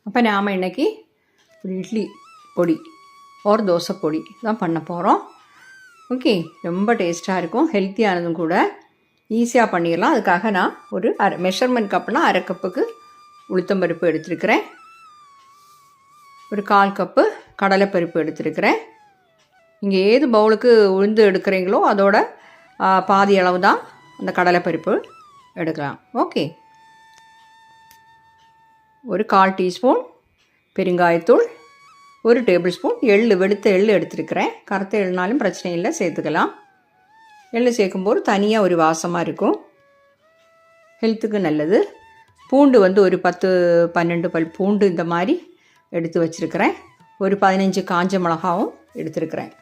அப்போ நாம் இன்றைக்கி ஒரு இட்லி பொடி ஒரு தோசை பொடி தான் பண்ண போகிறோம். ஓகே, ரொம்ப டேஸ்ட்டாக இருக்கும், ஹெல்த்தியானதும் கூட, ஈஸியாக பண்ணிடலாம். அதுக்காக நான் ஒரு மெஷர்மெண்ட் கப்புனால் அரை கப்புக்கு உளுத்தம்பருப்பு எடுத்துருக்கிறேன். ஒரு 1/4 கப்பு கடலைப்பருப்பு எடுத்துருக்கிறேன். இங்கே ஏது பவுலுக்கு உளுந்து எடுக்கிறீங்களோ அதோட பாதி அளவு தான் அந்த கடலைப்பருப்பு எடுக்கலாம். ஓகே, ஒரு 1/4 டீஸ்பூன் பெருங்காயத்தூள், 1 டேபிள் ஸ்பூன் வெளுத்த எள் எடுத்துருக்கிறேன். கருத்த எள்னாலும் பிரச்சனை இல்லை, சேர்த்துக்கலாம். எள் சேர்க்கும்போது தனியாக ஒரு வாசமாக இருக்கும், ஹெல்த்துக்கு நல்லது. பூண்டு ஒரு 10-12 பல் பூண்டு இந்த மாதிரி எடுத்து வச்சுருக்கிறேன். ஒரு 15 காஞ்ச மிளகாவும் எடுத்துருக்கிறேன்,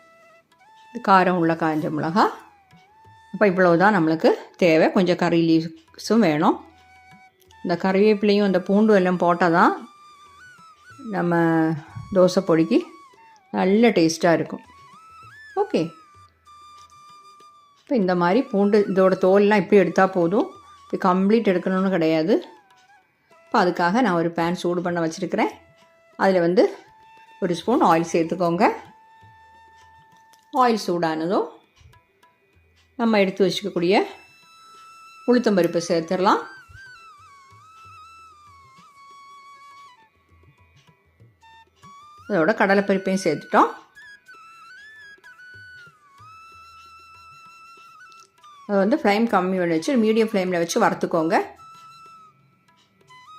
காரம் உள்ள காஞ்ச மிளகா. அப்போ இவ்வளோ தான் நம்மளுக்கு தேவை. கொஞ்சம் கறி லீவ்ஸும் வேணும். இந்த கறிவேப்பிலையும் இந்த பூண்டு எல்லாம் போட்டால் தான் நம்ம தோசை பொடிக்கு நல்ல டேஸ்ட்டாக இருக்கும். ஓகே, இப்போ இந்த மாதிரி பூண்டு இதோட தோல்லாம் இப்படி எடுத்தால் போதும், இப்போ கம்ப்ளீட் எடுக்கணும்னு கிடையாது. இப்போ அதுக்காக நான் ஒரு பேன் சூடு பண்ண வச்சுருக்கிறேன். அதில் 1 ஸ்பூன் ஆயில் சேர்த்துக்கோங்க. ஆயில் சூடானதும் நம்ம எடுத்து வச்சுக்கக்கூடிய உளுத்தம்பருப்பு சேர்த்துடலாம். அதோட கடலைப்பருப்பையும் சேர்த்துட்டோம். அது ஃப்ளேம் கம்மி பண்ணி வச்சு மீடியம் ஃப்ளேமில் வச்சு வறுத்துக்கோங்க.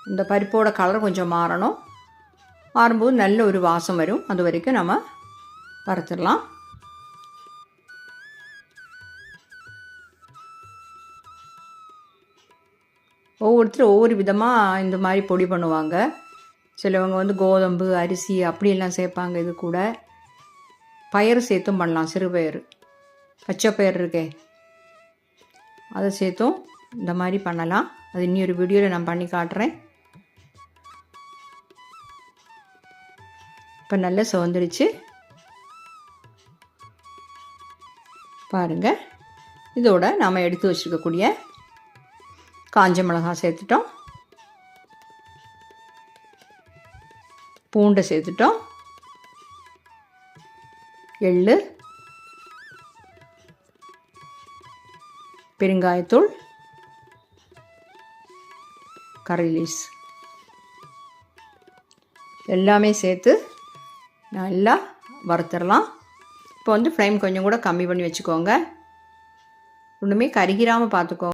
இந்த பருப்போட கலர் கொஞ்சம் மாறணும். மாறும்போது நல்ல ஒரு வாசம் வரும், அது வரைக்கும் நம்ம வறுத்துடலாம். ஒவ்வொருத்தரும் ஒவ்வொரு விதமாக இந்த மாதிரி பொடி பண்ணுவாங்க. சிலவங்க கோதம்பு, அரிசி அப்படியெல்லாம் சேர்ப்பாங்க. இது கூட பயிறு சேர்த்தும் பண்ணலாம். சிறுபயிறு, பச்சை பயிறு இருக்கே, அதை சேர்த்தும் இந்த மாதிரி பண்ணலாம். அது இன்னொரு வீடியோவில் நான் பண்ணி காட்டுறேன். இப்போ நல்லா சிவந்துடுச்சு பாருங்கள். இதோட நாம் எடுத்து வச்சுருக்கக்கூடிய காஞ்ச மிளகாய் சேர்த்துட்டோம், பூண்டை சேர்த்துட்டோம், எள், பெருங்காயத்தூள், கறி லீவ்ஸ் எல்லாமே சேர்த்து நல்லா வறுத்துடலாம். இப்போ ஃப்ளேம் கொஞ்சம் கூட கம்மி பண்ணி வச்சுக்கோங்க, ஒன்றுமே கருகிராமல் பார்த்துக்கோங்க.